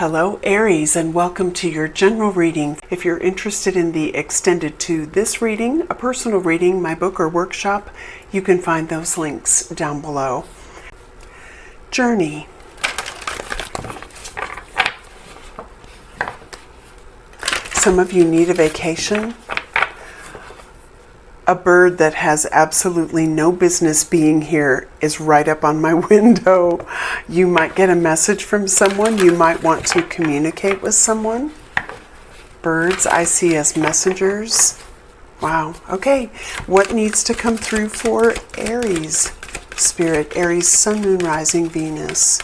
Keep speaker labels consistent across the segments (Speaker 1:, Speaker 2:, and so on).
Speaker 1: Hello Aries, and welcome to your general reading. If you're interested in the extended to this reading, a personal reading, my book or workshop, you can find those links down below. Journey. Some of you need a vacation. A bird that has absolutely no business being here is right up on my window. You might get a message from someone. You might want to communicate with someone. Birds I see as messengers. Wow. Okay. What needs to come through for Aries spirit? Aries, Sun, Moon, Rising, Venus.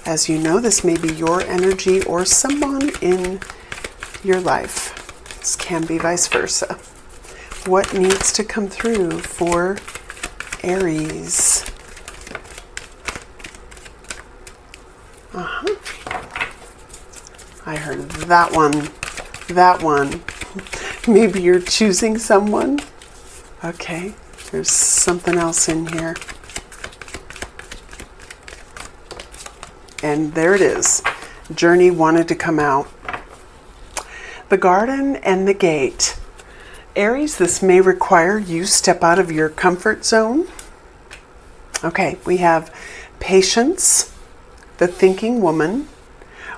Speaker 1: As you know, this may be your energy or someone in your life. This can be vice versa. What needs to come through for Aries? I heard that one. That one. Maybe you're choosing someone. Okay, there's something else in here. And there it is. Journey wanted to come out. The garden and the gate. Aries, this may require you step out of your comfort zone. Okay, we have patience, the thinking woman,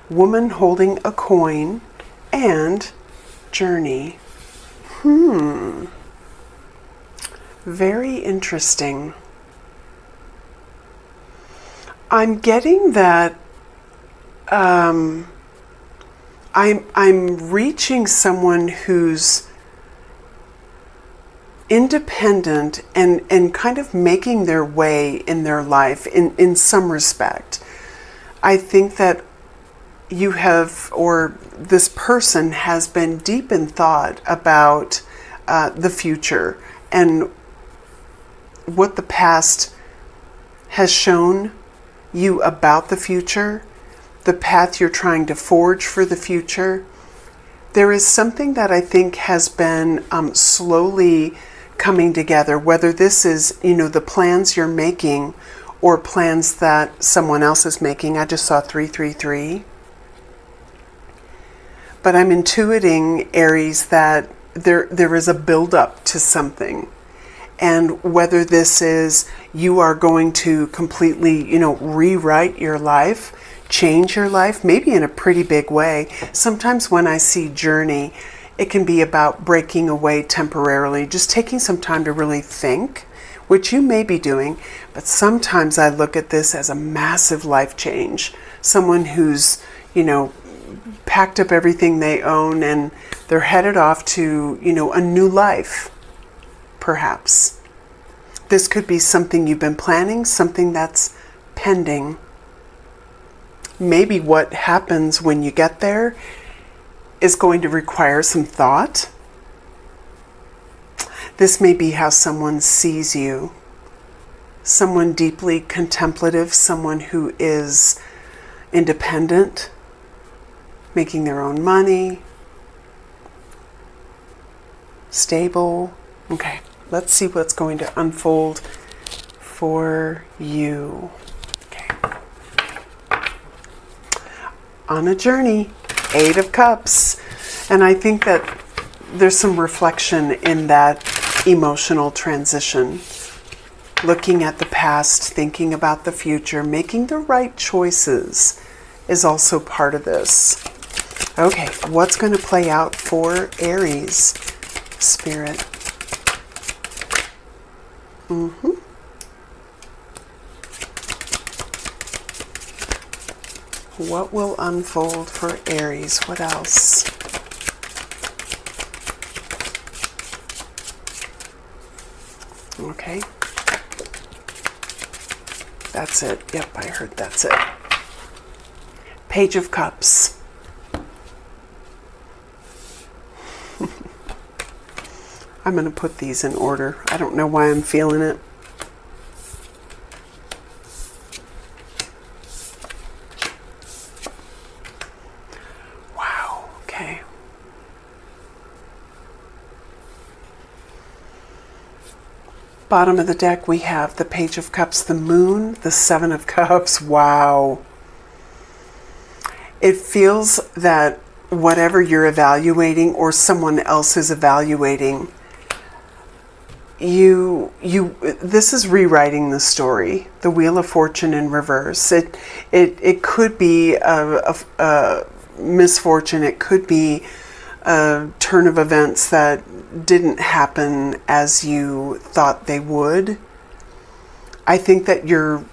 Speaker 1: woman holding a coin, and journey. Very interesting. I'm getting that I'm reaching someone who's independent and kind of making their way in their life in some respect. I think that you have, or this person has been deep in thought about the future and what the past has shown you about the future, the path you're trying to forge for the future. There is something that I think has been slowly coming together, whether this is, the plans you're making or plans that someone else is making. I just saw 333. But I'm intuiting, Aries, that there is a build-up to something. And whether this is you are going to completely, rewrite your life, change your life, maybe in a pretty big way. Sometimes when I see journey, it can be about breaking away temporarily, just taking some time to really think, which you may be doing. But sometimes I look at this as a massive life change. Someone who's, packed up everything they own and they're headed off to, a new life, perhaps. This could be something you've been planning, something that's pending. Maybe what happens when you get there is going to require some thought. This may be how someone sees you. Someone deeply contemplative, someone who is independent, making their own money, stable. Okay, let's see what's going to unfold for you. Okay. On a journey. 8 of Cups. And I think that there's some reflection in that emotional transition. Looking at the past, thinking about the future, making the right choices is also part of this. Okay, what's going to play out for Aries spirit? What will unfold for Aries? What else? Okay. That's it. Yep, I heard that's it. Page of Cups. I'm going to put these in order. I don't know why I'm feeling it. Bottom of the deck, we have the Page of Cups, the Moon, the Seven of Cups. Wow. It feels that whatever you're evaluating or someone else is evaluating, this is rewriting the story. The Wheel of Fortune in reverse. It could be a misfortune. It could be a turn of events that didn't happen as you thought they would. I think that you're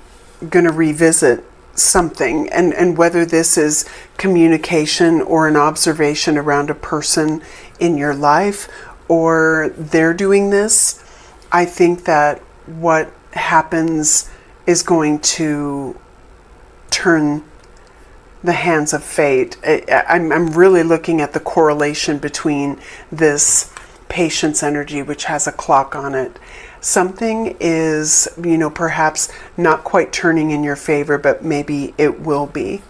Speaker 1: going to revisit something, and whether this is communication or an observation around a person in your life, or they're doing this, I think that what happens is going to turn the hands of fate. I'm really looking at the correlation between this Patience energy, which has a clock on it. Something is, perhaps not quite turning in your favor, but maybe it will be.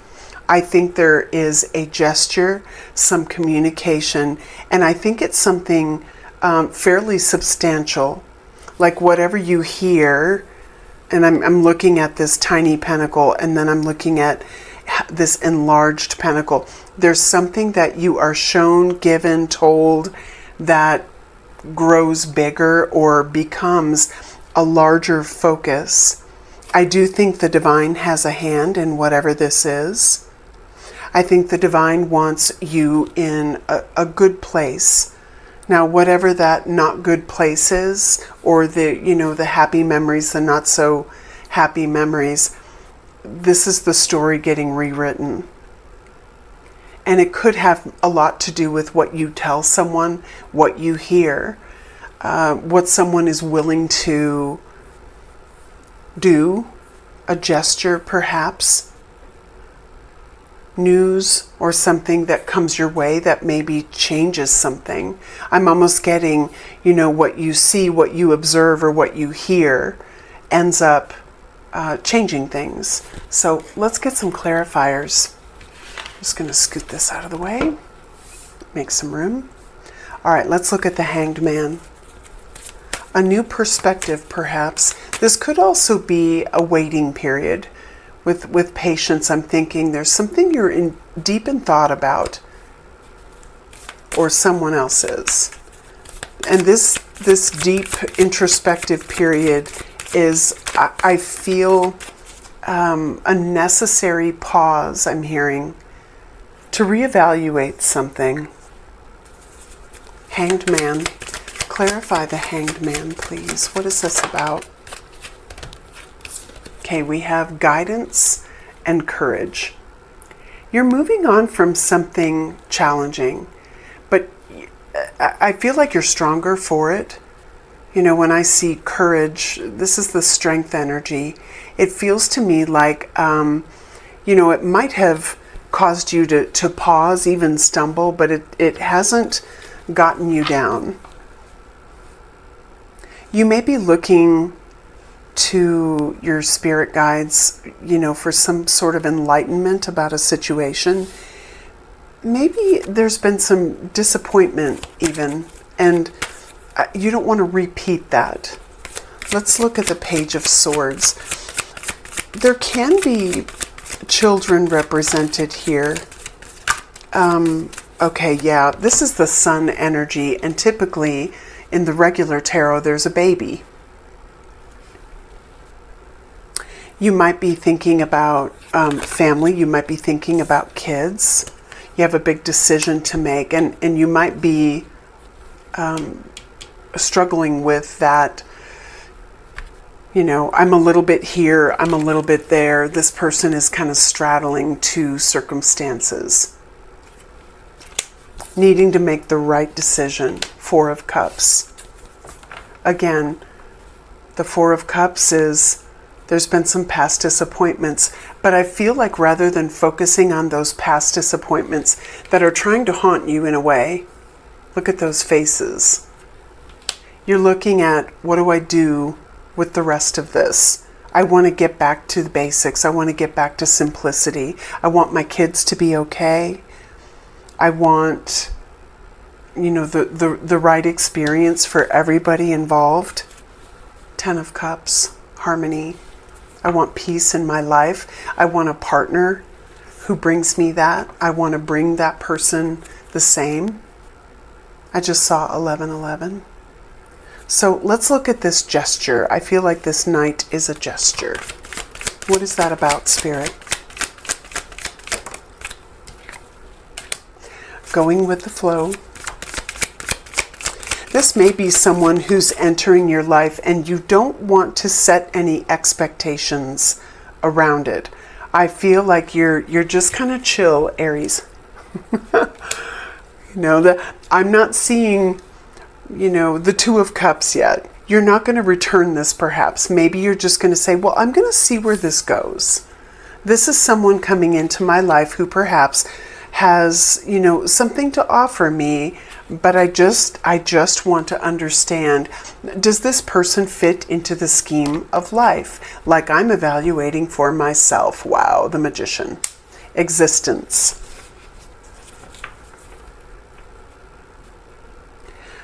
Speaker 1: I think there is a gesture, some communication, and I think it's something fairly substantial. Like whatever you hear, and I'm looking at this tiny pentacle, and then I'm looking at this enlarged pentacle. There's something that you are shown, given, told, that grows bigger or becomes a larger focus. I do think the divine has a hand in whatever this is. I think the divine wants you in a good place. Now, whatever that not good place is, or the happy memories, the not so happy memories, this is the story getting rewritten. And it could have a lot to do with what you tell someone, what you hear, what someone is willing to do, a gesture perhaps, news or something that comes your way that maybe changes something. I'm almost getting, what you see, what you observe, or what you hear ends up changing things. So let's get some clarifiers. Just going to scoot this out of the way, make some room. All right, let's look at the Hanged Man. A new perspective, perhaps. This could also be a waiting period. With patience, I'm thinking there's something you're deep in thought about, or someone else is. And this deep introspective period is, I feel, a necessary pause, I'm hearing, to reevaluate something. Hanged Man. Clarify the Hanged Man, please. What is this about? Okay, we have guidance and courage. You're moving on from something challenging, but I feel like you're stronger for it. When I see courage, this is the strength energy. It feels to me like, it might have caused you to pause, even stumble, but it hasn't gotten you down. You may be looking to your spirit guides, for some sort of enlightenment about a situation. Maybe there's been some disappointment even, and you don't want to repeat that. Let's look at the Page of Swords. There can be children represented here. Okay, yeah, this is the Sun energy, and typically in the regular tarot there's a baby. You might be thinking about family, you might be thinking about kids. You have a big decision to make, and you might be struggling with that. I'm a little bit here, I'm a little bit there. This person is kind of straddling two circumstances, needing to make the right decision. Four of Cups. Again, the Four of Cups is, there's been some past disappointments, but I feel like rather than focusing on those past disappointments that are trying to haunt you in a way, look at those faces. You're looking at, what do I do with the rest of this? I want to get back to the basics. I want to get back to simplicity. I want my kids to be okay. I want, the right experience for everybody involved. Ten of Cups, harmony. I want peace in my life. I want a partner. who brings me that. I want to bring that person the same. I just saw 1111. So let's look at this gesture. I feel like this knight is a gesture. What is that about, Spirit? Going with the flow. This may be someone who's entering your life and you don't want to set any expectations around it. I feel like you're just kind of chill, Aries. I'm not seeing, the Two of Cups yet. You're not going to return this perhaps. Maybe you're just going to say, well, I'm going to see where this goes. This is someone coming into my life who perhaps has, something to offer me, but I just want to understand, does this person fit into the scheme of life? Like I'm evaluating for myself. Wow, the Magician. Existence.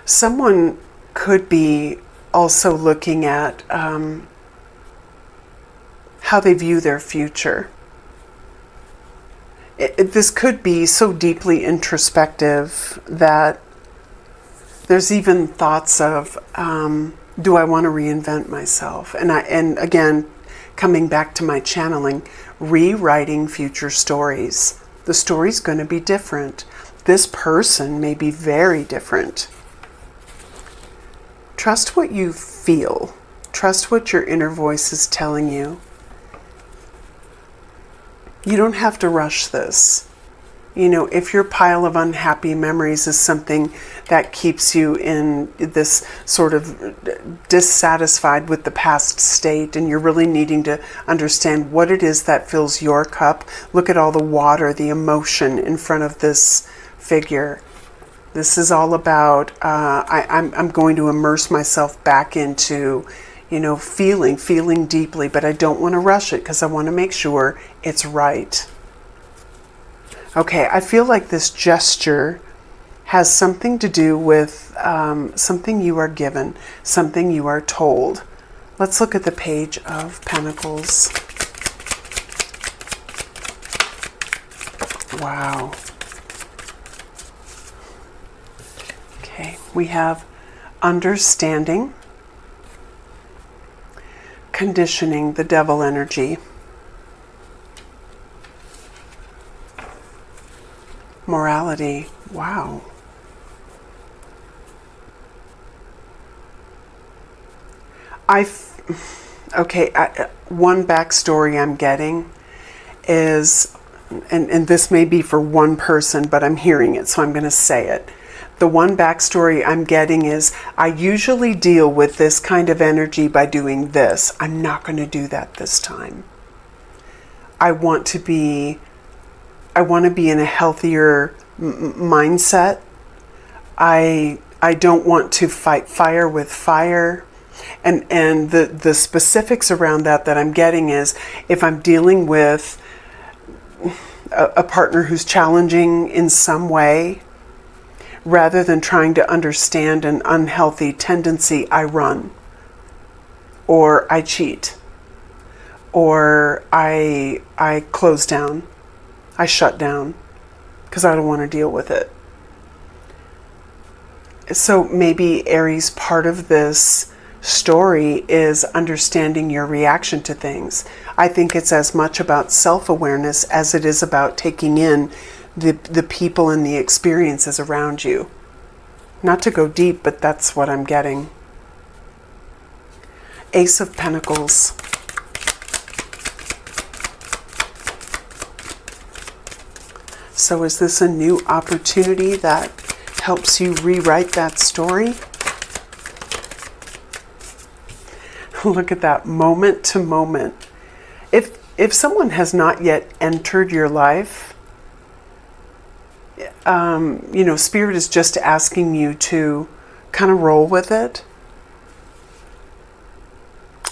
Speaker 1: Someone could be also looking at how they view their future. This could be so deeply introspective that there's even thoughts of, do I want to reinvent myself? And again, coming back to my channeling, rewriting future stories. The story's going to be different. This person may be very different. Trust what you feel. Trust what your inner voice is telling you. You don't have to rush this. If your pile of unhappy memories is something that keeps you in this sort of dissatisfied with the past state and you're really needing to understand what it is that fills your cup, look at all the water, the emotion in front of this figure. This is all about, I'm going to immerse myself back into, feeling deeply, but I don't want to rush it because I want to make sure it's right. Okay, I feel like this gesture has something to do with something you are given, something you are told. Let's look at the Page of Pentacles. Wow. Okay, we have understanding, conditioning, the devil energy, morality. Wow. One backstory I'm getting is, and this may be for one person, but I'm hearing it, so I'm going to say it. The one backstory I'm getting is, I usually deal with this kind of energy by doing this. I'm not going to do that this time. I want to be in a healthier mindset. I don't want to fight fire with fire. And the specifics around that I'm getting is, if I'm dealing with a partner who's challenging in some way, rather than trying to understand an unhealthy tendency, I run, or I cheat, or I close down, I shut down, because I don't want to deal with it. So maybe, Aries, part of this story is understanding your reaction to things. I think it's as much about self-awareness as it is about taking in the people and the experiences around you. Not to go deep, but that's what I'm getting. Ace of Pentacles. So is this a new opportunity that helps you rewrite that story? Look at that, moment to moment. If someone has not yet entered your life, Spirit is just asking you to kind of roll with it.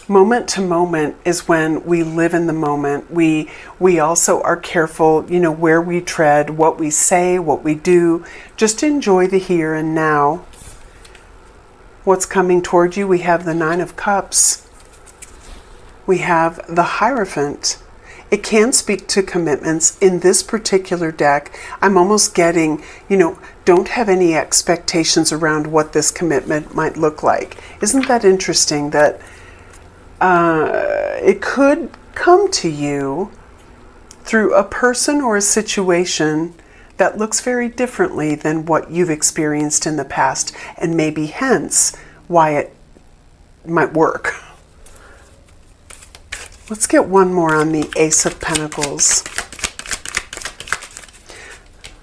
Speaker 1: Moment to moment is when we live in the moment. We also are careful, where we tread, what we say, what we do. Just enjoy the here and now. What's coming toward you? We have the Nine of Cups. We have the Hierophant. It can speak to commitments. In this particular deck, I'm almost getting, don't have any expectations around what this commitment might look like. Isn't that interesting that it could come to you through a person or a situation that looks very differently than what you've experienced in the past, and maybe hence why it might work. Let's get one more on the Ace of Pentacles.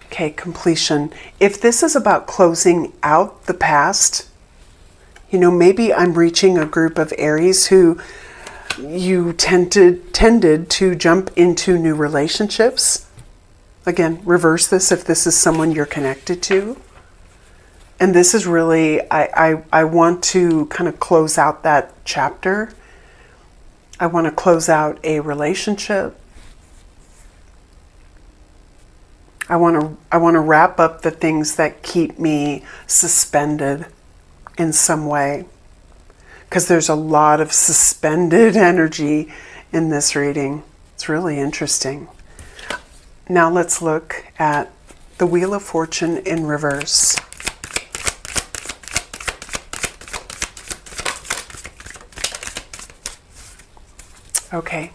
Speaker 1: Okay, completion. If this is about closing out the past, maybe I'm reaching a group of Aries who you tended to jump into new relationships. Again, reverse this if this is someone you're connected to. And this is really, I want to kind of close out that chapter. I want to close out a relationship. I want to wrap up the things that keep me suspended in some way. Because there's a lot of suspended energy in this reading. It's really interesting. Now let's look at the Wheel of Fortune in reverse. Okay.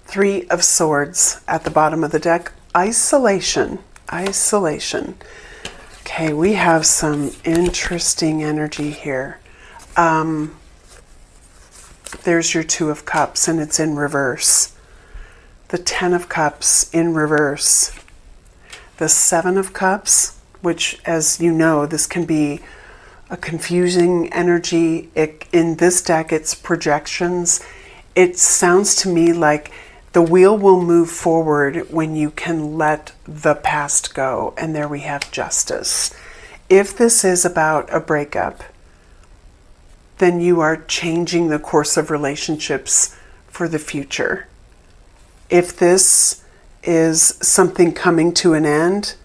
Speaker 1: 3 of Swords at the bottom of the deck. Isolation. Isolation. Okay, we have some interesting energy here. There's your 2 of Cups, and it's in reverse. The 10 of Cups in reverse. The 7 of Cups, which, as you know, this can be a confusing energy. In this deck, it's projections. It sounds to me like the wheel will move forward when you can let the past go. And there we have Justice. If this is about a breakup, then you are changing the course of relationships for the future. If this is something coming to an end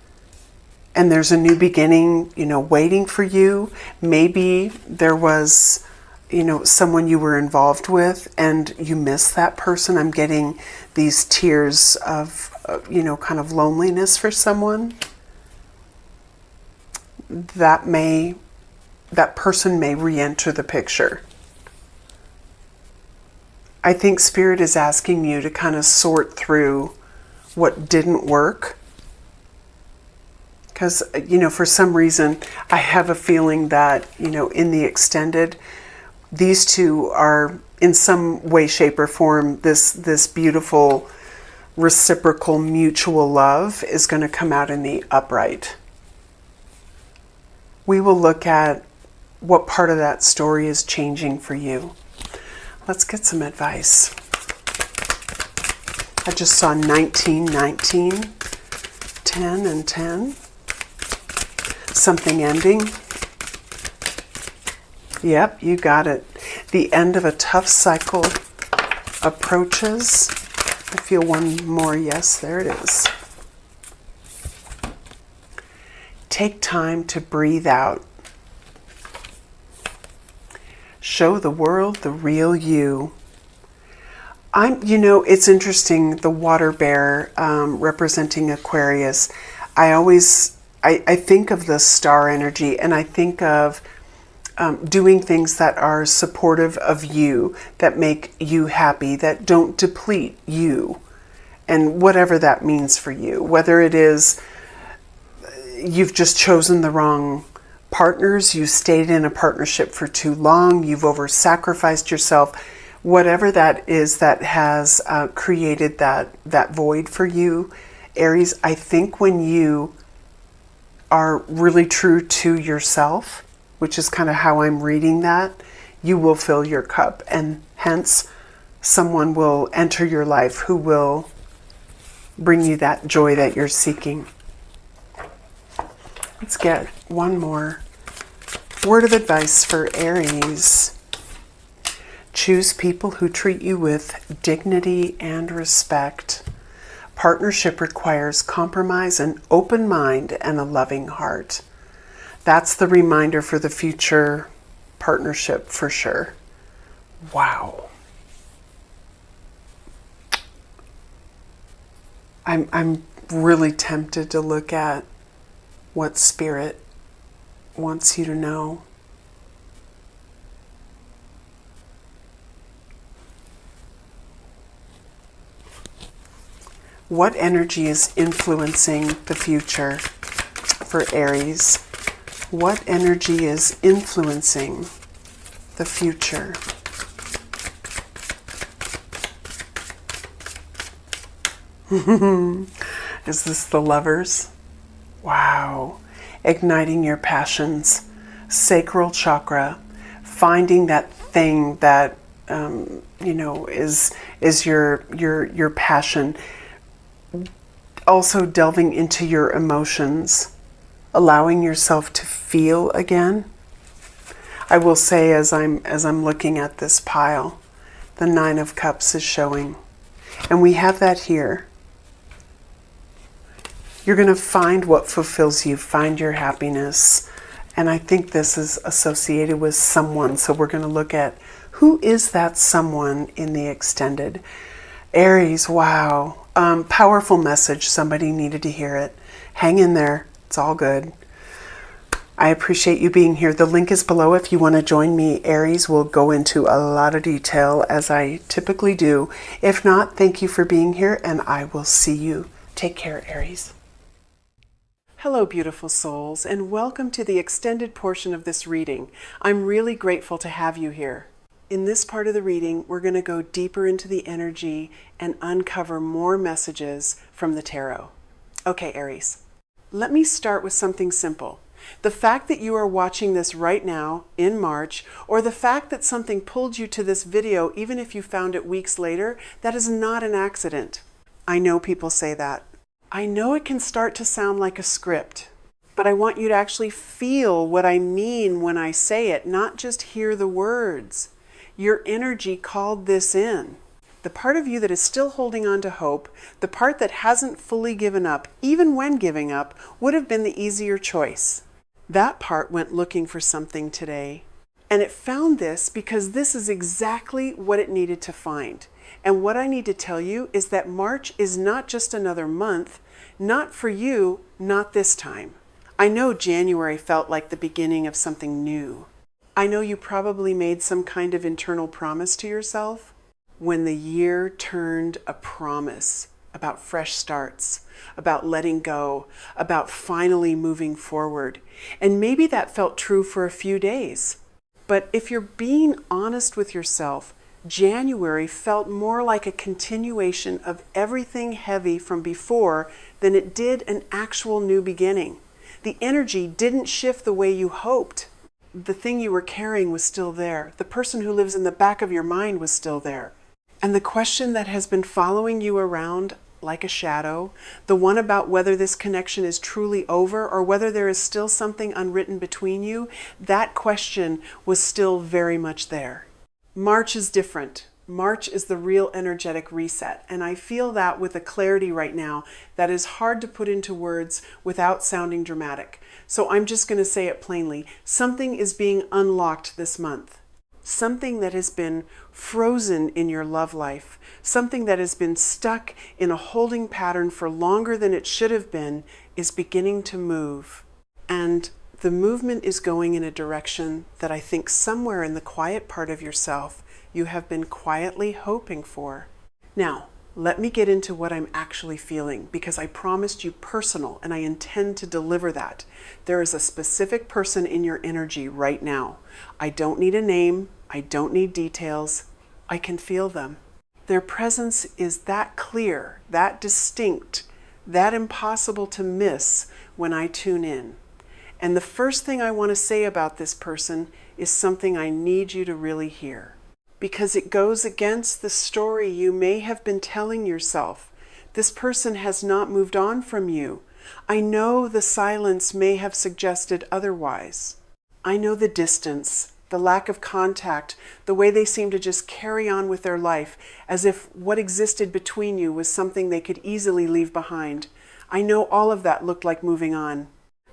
Speaker 1: and there's a new beginning, waiting for you, maybe there was, someone you were involved with and you miss that person. I'm getting these tears of, kind of loneliness for someone. That person may re-enter the picture. I think Spirit is asking you to kind of sort through what didn't work. Because, for some reason, I have a feeling that, in the extended, these two are in some way, shape, or form, this beautiful reciprocal mutual love is going to come out in the upright. We will look at what part of that story is changing for you. Let's get some advice. I just saw 19, 19, 10, and 10. Something ending. Yep, you got it. The end of a tough cycle approaches. I feel one more. Yes, there it is. Take time to breathe out. Show the world the real you. It's interesting, the water bear representing Aquarius. I think of the star energy, and I think of doing things that are supportive of you, that make you happy, that don't deplete you, and whatever that means for you. Whether it is you've just chosen the wrong partners, you stayed in a partnership for too long, you've over-sacrificed yourself, whatever that is that has created that void for you, Aries, I think when you are really true to yourself, which is kind of how I'm reading that, you will fill your cup, and hence someone will enter your life who will bring you that joy that you're seeking. Let's get one more word of advice for Aries. Choose people who treat you with dignity and respect. Partnership requires compromise, an open mind, and a loving heart. That's the reminder for the future partnership for sure. Wow. I'm really tempted to look at what Spirit wants you to know. What energy is influencing the future for Aries? What energy is influencing the future? Is this the Lovers? Wow. Igniting your passions, sacral chakra, finding that thing that is your passion. Also delving into your emotions, allowing yourself to feel again. I will say, as I'm looking at this pile, the Nine of Cups is showing, and we have that here. You're going to find what fulfills you, find your happiness. And I think this is associated with someone. So we're going to look at who is that someone in the extended. Aries, wow. Powerful message. Somebody needed to hear it. Hang in there. It's all good. I appreciate you being here. The link is below if you want to join me. Aries will go into a lot of detail as I typically do. If not, thank you for being here and I will see you. Take care, Aries. Hello, beautiful souls, and welcome to the extended portion of this reading. I'm really grateful to have you here. In this part of the reading, we're going to go deeper into the energy and uncover more messages from the tarot. Okay, Aries, let me start with something simple. The fact that you are watching this right now in March, or the fact that something pulled you to this video even if you found it weeks later, that is not an accident. I know people say that. I know it can start to sound like a script, but I want you to actually feel what I mean when I say it, not just hear the words. Your energy called this in. The part of you that is still holding on to hope, the part that hasn't fully given up, even when giving up, would have been the easier choice. That part went looking for something today, and it found this because this is exactly what it needed to find. And what I need to tell you is that March is not just another month, not for you, not this time. I know January felt like the beginning of something new. I know you probably made some kind of internal promise to yourself when the year turned a promise about fresh starts, about letting go, about finally moving forward. And maybe that felt true for a few days. But if you're being honest with yourself, January felt more like a continuation of everything heavy from before than it did an actual new beginning. The energy didn't shift the way you hoped. The thing you were carrying was still there. The person who lives in the back of your mind was still there. And the question that has been following you around like a shadow, the one about whether this connection is truly over or whether there is still something unwritten between you, that question was still very much there. March is different. March is the real energetic reset, and I feel that with a clarity right now that is hard to put into words without sounding dramatic. So I'm just going to say it plainly. Something is being unlocked this month. Something that has been frozen in your love life, something that has been stuck in a holding pattern for longer than it should have been, is beginning to move. And the movement is going in a direction that I think somewhere in the quiet part of yourself you have been quietly hoping for. Now, let me get into what I'm actually feeling, because I promised you personal and I intend to deliver that. There is a specific person in your energy right now. I don't need a name. I don't need details. I can feel them. Their presence is that clear, that distinct, that impossible to miss when I tune in. And the first thing I want to say about this person is something I need you to really hear, because it goes against the story you may have been telling yourself. This person has not moved on from you. I know the silence may have suggested otherwise. I know the distance, the lack of contact, the way they seem to just carry on with their life as if what existed between you was something they could easily leave behind. I know all of that looked like moving on.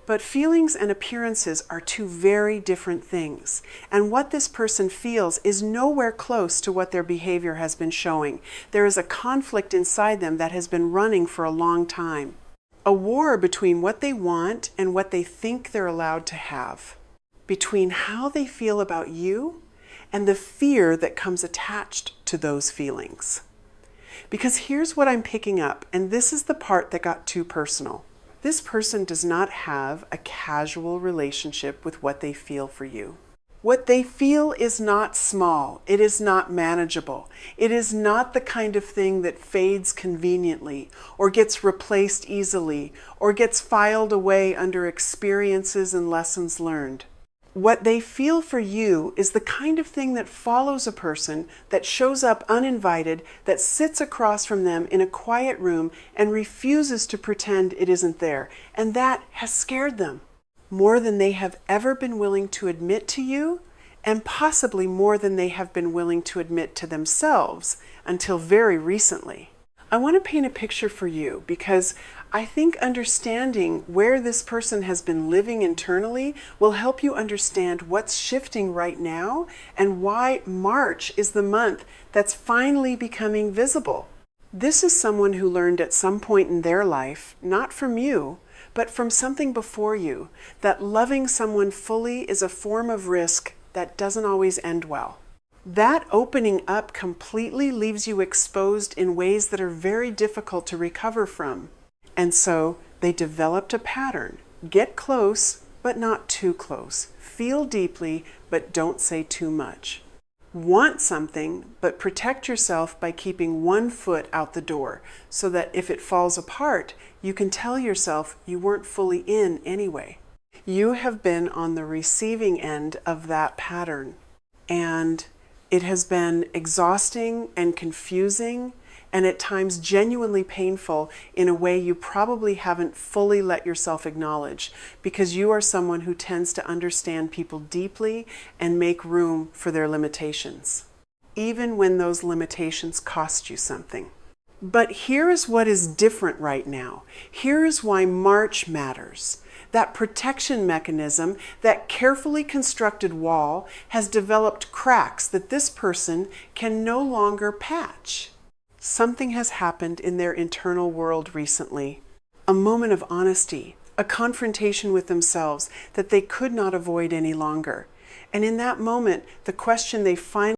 Speaker 1: But feelings and appearances are two very different things. And what this person feels is nowhere close to what their behavior has been showing. There is a conflict inside them that has been running for a long time. A war between what they want and what they think they're allowed to have. Between how they feel about you and the fear that comes attached to those feelings. Because here's what I'm picking up, and this is the part that got too personal. This person does not have a casual relationship with what they feel for you. What they feel is not small. It is not manageable. It is not the kind of thing that fades conveniently or gets replaced easily or gets filed away under experiences and lessons learned. What they feel for you is the kind of thing that follows a person, that shows up uninvited, that sits across from them in a quiet room and refuses to pretend it isn't there. And that has scared them more than they have ever been willing to admit to you, and possibly more than they have been willing to admit to themselves until very recently. I want to paint a picture for you because I think understanding where this person has been living internally will help you understand what's shifting right now and why March is the month that's finally becoming visible. This is someone who learned at some point in their life, not from you, but from something before you, that loving someone fully is a form of risk that doesn't always end well. That opening up completely leaves you exposed in ways that are very difficult to recover from. And so they developed a pattern. Get close, but not too close. Feel deeply, but don't say too much. Want something, but protect yourself by keeping one foot out the door, so that if it falls apart, you can tell yourself you weren't fully in anyway. You have been on the receiving end of that pattern, and it has been exhausting and confusing and at times genuinely painful in a way you probably haven't fully let yourself acknowledge, because you are someone who tends to understand people deeply and make room for their limitations, even when those limitations cost you something. But here is what is different right now. Here is why March matters. That protection mechanism, that carefully constructed wall, has developed cracks that this person can no longer patch. Something has happened in their internal world recently. A moment of honesty, a confrontation with themselves that they could not avoid any longer. And in that moment, the question they finally